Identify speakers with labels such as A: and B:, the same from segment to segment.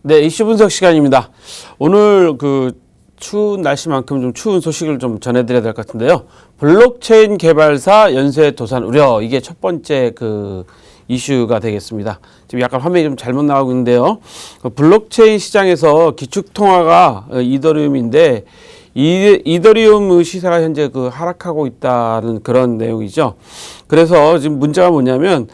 A: 네, 이슈 분석 시간입니다. 오늘 추운 날씨만큼 좀 추운 소식을 좀 전해드려야 될 것 같은데요. 블록체인 개발사 연쇄 도산 우려, 이게 첫 번째 이슈가 되겠습니다. 지금 약간 화면이 좀 잘못 나오고 있는데요. 블록체인 시장에서 기축통화가 이더리움인데 이더리움 시세가 현재 하락하고 있다는 그런 내용이죠. 그래서 지금 문제가 뭐냐면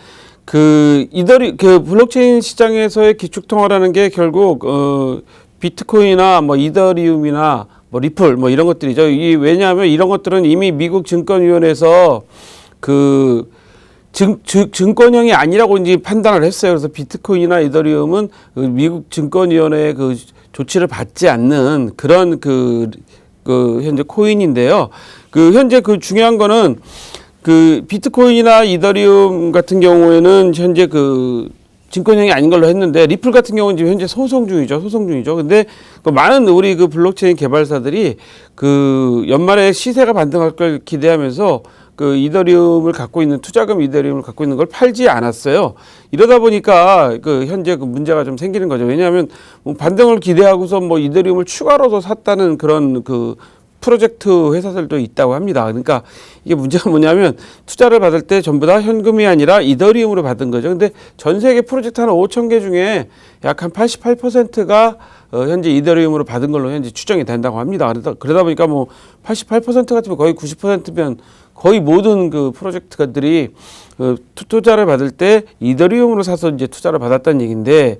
A: 블록체인 시장에서의 기축통화라는 게 결국 비트코인이나 이더리움이나 리플 이런 것들이죠. 왜냐하면 이런 것들은 이미 미국 증권위원회에서 증권형이 아니라고 이제 판단을 했어요. 그래서 비트코인이나 이더리움은 미국 증권위원회의 조치를 받지 않는 그런 현재 코인인데요. 현재 중요한 거는 비트코인이나 이더리움 같은 경우에는 현재 증권형이 아닌 걸로 했는데, 리플 같은 경우는 지금 현재 소송 중이죠. 근데 많은 우리 블록체인 개발사들이 연말에 시세가 반등할 걸 기대하면서 이더리움을 갖고 있는 투자금 이더리움을 갖고 있는 걸 팔지 않았어요. 이러다 보니까 현재 문제가 좀 생기는 거죠. 왜냐하면 반등을 기대하고서 이더리움을 추가로도 샀다는 그런 프로젝트 회사들도 있다고 합니다. 그러니까 이게 문제가 뭐냐면 투자를 받을 때 전부 다 현금이 아니라 이더리움으로 받은 거죠. 근데 전 세계 프로젝트 한 5천 개 중에 약 한 88%가 현재 이더리움으로 받은 걸로 현재 추정이 된다고 합니다. 그러다 보니까 88% 같으면 거의 90%면 거의 모든 프로젝트들이 투자를 받을 때 이더리움으로 사서 이제 투자를 받았다는 얘기인데,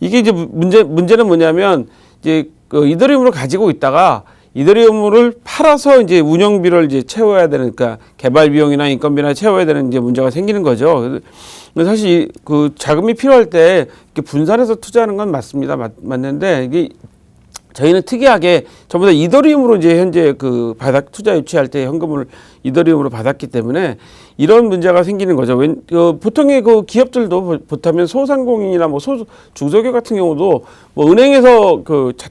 A: 이게 이제 문제는 뭐냐면 이제 이더리움으로 가지고 있다가 이더리움을 팔아서 이제 운영비를 이제 채워야 되는, 그러니까 개발 비용이나 인건비나 채워야 되는 이제 문제가 생기는 거죠. 사실 자금이 필요할 때 이렇게 분산해서 투자하는 건 맞습니다. 맞는데 이게 저희는 특이하게 전부 다 이더리움으로 이제 현재 투자 유치할 때 현금을 이더리움으로 받았기 때문에 이런 문제가 생기는 거죠. 보통의 기업들도 보통 소상공인이나 중소기업 같은 경우도 은행에서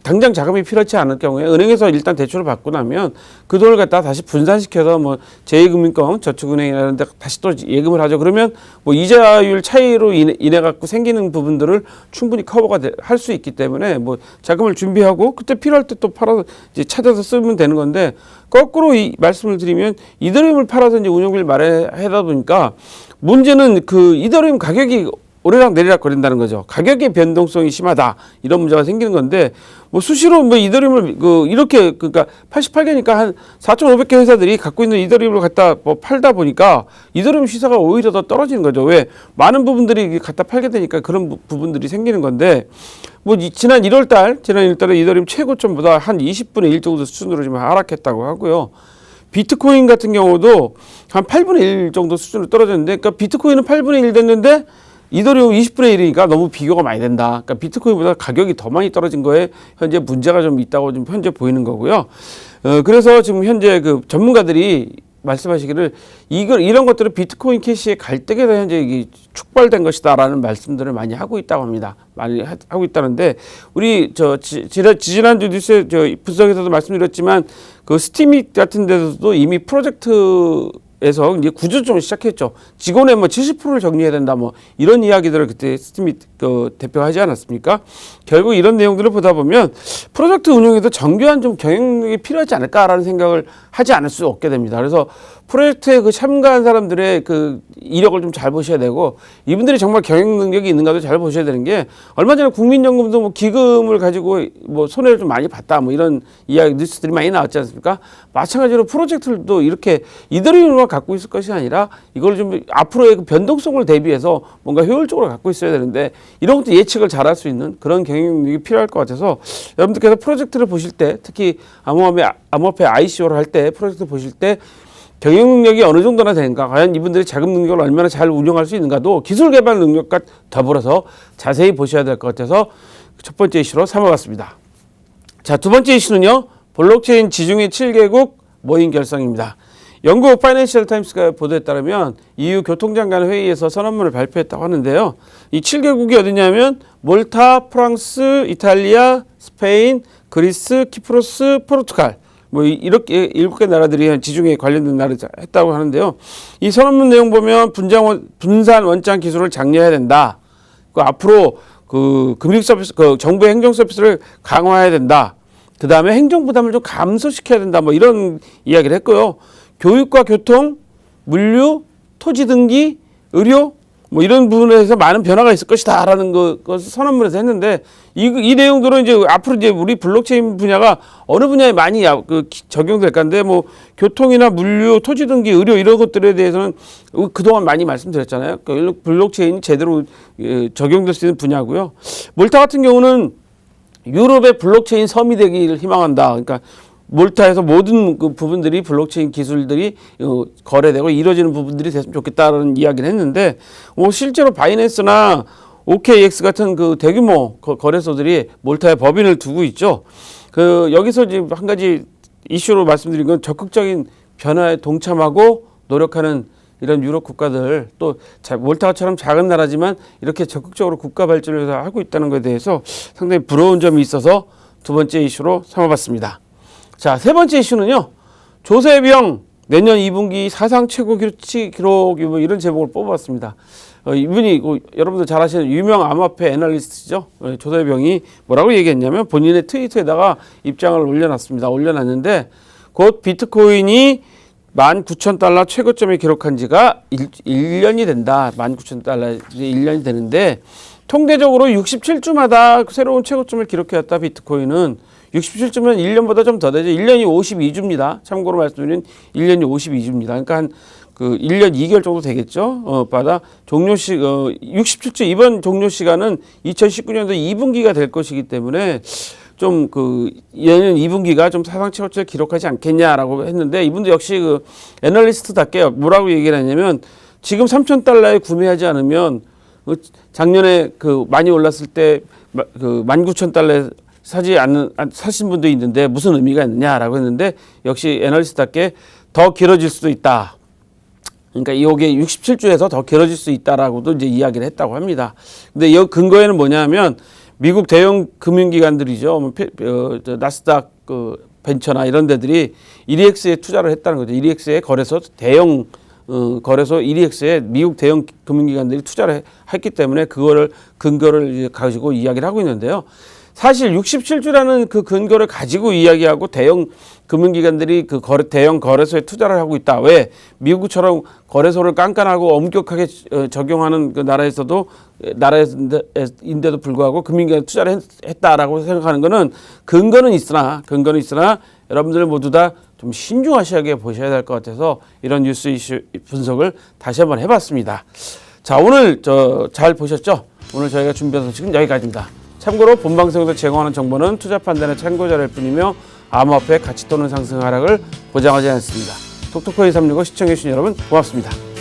A: 당장 자금이 필요하지 않을 경우에 은행에서 일단 대출을 받고 나면 그 돈을 갖다 다시 분산시켜서 제2금융권 저축은행이나 이런 데 다시 또 예금을 하죠. 그러면 이자율 차이로 인해 갖고 생기는 부분들을 충분히 커버가 할 수 있기 때문에 자금을 준비하고 그때 필요할 때 또 팔아서 이제 찾아서 쓰면 되는 건데, 거꾸로 말씀을 드리면 이더리움을 팔아서 이제 운영비를 마련하다 보니까 문제는 이더리움 가격이 오르락 내리락 거린다는 거죠. 가격의 변동성이 심하다, 이런 문제가 생기는 건데, 수시로 이더리움을 이렇게 그러니까 88개니까 한 4,500개 회사들이 갖고 있는 이더리움을 갖다 팔다 보니까 이더리움 시세가 오히려 더 떨어지는 거죠. 왜? 많은 부분들이 갖다 팔게 되니까 그런 부분들이 생기는 건데, 지난 1월달에 이더리움 최고점보다 한 20분의 1 정도 수준으로 지금 하락했다고 하고요. 비트코인 같은 경우도 한 8분의 1 정도 수준으로 떨어졌는데, 그러니까 비트코인은 8분의 1 됐는데 이더리움 20분의 1이니까 너무 비교가 많이 된다. 그러니까 비트코인보다 가격이 더 많이 떨어진 거에 현재 문제가 좀 있다고 좀 현재 보이는 거고요. 그래서 지금 현재 전문가들이 말씀하시기를 이런 것들은 비트코인 캐시의 갈등에서 현재 이게 촉발된 것이다라는 말씀들을 많이 하고 있다고 합니다. 많이 하고 있다는데, 우리 지난주 뉴스 분석에서도 말씀드렸지만 스팀잇 같은 데서도 이미 프로젝트에서 이제 구조조정을 시작했죠. 직원의 70%를 정리해야 된다, 이런 이야기들을 그때 스팀잇 대표가 하지 않았습니까? 결국 이런 내용들을 보다 보면 프로젝트 운영에도 정교한 좀 경영력이 필요하지 않을까라는 생각을 하지 않을 수 없게 됩니다. 그래서 프로젝트에 참가한 사람들의 이력을 좀 잘 보셔야 되고, 이분들이 정말 경영 능력이 있는가도 잘 보셔야 되는 게, 얼마 전에 국민연금도 기금을 가지고 손해를 좀 많이 봤다, 이런 이야기 뉴스들이 많이 나왔지 않습니까? 마찬가지로 프로젝트들도 이렇게 이더리움만 갖고 있을 것이 아니라 이걸 좀 앞으로의 변동성을 대비해서 뭔가 효율적으로 갖고 있어야 되는데, 이런 것도 예측을 잘할 수 있는 그런 경영력이 필요할 것 같아서, 여러분들께서 프로젝트를 보실 때, 특히 암호화폐 ICO를 할 때 프로젝트 보실 때 경영 능력이 어느 정도나 되는가, 과연 이분들이 자금 능력을 얼마나 잘 운영할 수 있는가도 기술 개발 능력과 더불어서 자세히 보셔야 될 것 같아서 첫 번째 이슈로 삼아봤습니다. 자, 두 번째 이슈는요, 블록체인 지중해 7개국 모임 결성입니다. 영국 파이낸셜 타임스가 보도에 따르면 EU 교통장관 회의에서 선언문을 발표했다고 하는데요. 이 7개국이 어디냐면 몰타, 프랑스, 이탈리아, 스페인, 그리스, 키프로스, 포르투갈, 이렇게 7개 나라들이 지중해 관련된 나라를 했다고 하는데요. 이 선언문 내용 보면 분산 원장 기술을 장려해야 된다. 앞으로 그 금융 서비스, 그 정부 행정 서비스를 강화해야 된다. 그 다음에 행정 부담을 좀 감소시켜야 된다. 뭐 이런 이야기를 했고요. 교육과 교통, 물류, 토지 등기, 의료 뭐 이런 부분에서 많은 변화가 있을 것이다라는 것을 선언문에서 했는데 이 내용들은 이제 앞으로 이제 우리 블록체인 분야가 어느 분야에 많이 적용될 건데 뭐 교통이나 물류, 토지 등기, 의료 이런 것들에 대해서는 그동안 많이 말씀드렸잖아요. 그러니까 블록체인이 제대로 적용될 수 있는 분야고요. 몰타 같은 경우는 유럽의 블록체인 섬이 되기를 희망한다. 그러니까 몰타에서 모든 그 부분들이 블록체인 기술들이 거래되고 이루어지는 부분들이 됐으면 좋겠다는 이야기를 했는데 실제로 바이낸스나 OKX 같은 그 대규모 거래소들이 몰타에 법인을 두고 있죠. 그 여기서 이제 한 가지 이슈로 말씀드린 건 적극적인 변화에 동참하고 노력하는 이런 유럽 국가들 또 몰타처럼 작은 나라지만 이렇게 적극적으로 국가 발전을 하고 있다는 것에 대해서 상당히 부러운 점이 있어서 두 번째 이슈로 삼아봤습니다. 자, 세 번째 이슈는요. 조세병 내년 2분기 사상 최고 기록 뭐 이런 제목을 뽑아봤습니다. 이분이 여러분들 잘 아시는 유명 암호화폐 애널리스트죠. 조세병이 뭐라고 얘기했냐면 본인의 트위터에다가 입장을 올려놨습니다. 올려놨는데 곧 비트코인이 19,000달러 최고점을 기록한 지가 1년이 된다. 19,000달러 1년이 되는데 통계적으로 67주마다 새로운 최고점을 기록해왔다. 비트코인은 67주면 1년보다 좀 더 되죠. 1년이 52주입니다. 참고로 말씀드리면 1년이 52주입니다. 그러니까 한 그 1년 2개월 정도 되겠죠. 종료 67주 이번 종료 시간은 2019년도 2분기가 될 것이기 때문에 좀 얘는 2분기가 좀 사상 최고점을 기록하지 않겠냐라고 했는데 이분도 역시 그 애널리스트답게 뭐라고 얘기를 하냐면 지금 3,000달러에 구매하지 않으면 작년에 많이 올랐을 때 19,000달러에 사신 분도 있는데 무슨 의미가 있느냐라고 했는데 역시 애널리스트답게 더 길어질 수도 있다. 그러니까 이게 67주에서 더 길어질 수 있다라고도 이제 이야기를 했다고 합니다. 근데 이 근거에는 뭐냐면 미국 대형 금융기관들이죠. 나스닥 벤처나 이런 데들이 EDX에 투자를 했다는 거죠. EDX의 거래소 대형 거래소 EDX에 미국 대형 금융기관들이 투자를 했기 때문에 그거를 근거를 이제 가지고 이야기를 하고 있는데요. 사실 67주라는 그 근거를 가지고 이야기하고 대형 금융기관들이 대형 거래소에 투자를 하고 있다. 왜? 미국처럼 거래소를 깐깐하고 엄격하게 적용하는 그 나라인데도 불구하고 금융기관에 투자를 했다라고 생각하는 거는 근거는 있으나 여러분들 모두 다 좀 신중하시게 보셔야 될 것 같아서 이런 뉴스 이슈 분석을 다시 한번 해봤습니다. 자, 오늘 잘 보셨죠? 오늘 저희가 준비한 소식은 여기까지입니다. 참고로 본 방송에서 제공하는 정보는 투자 판단의 참고자료일 뿐이며 암호화폐 가치 또는 상승 하락을 보장하지 않습니다. 톡톡코인 365 시청해주신 여러분 고맙습니다.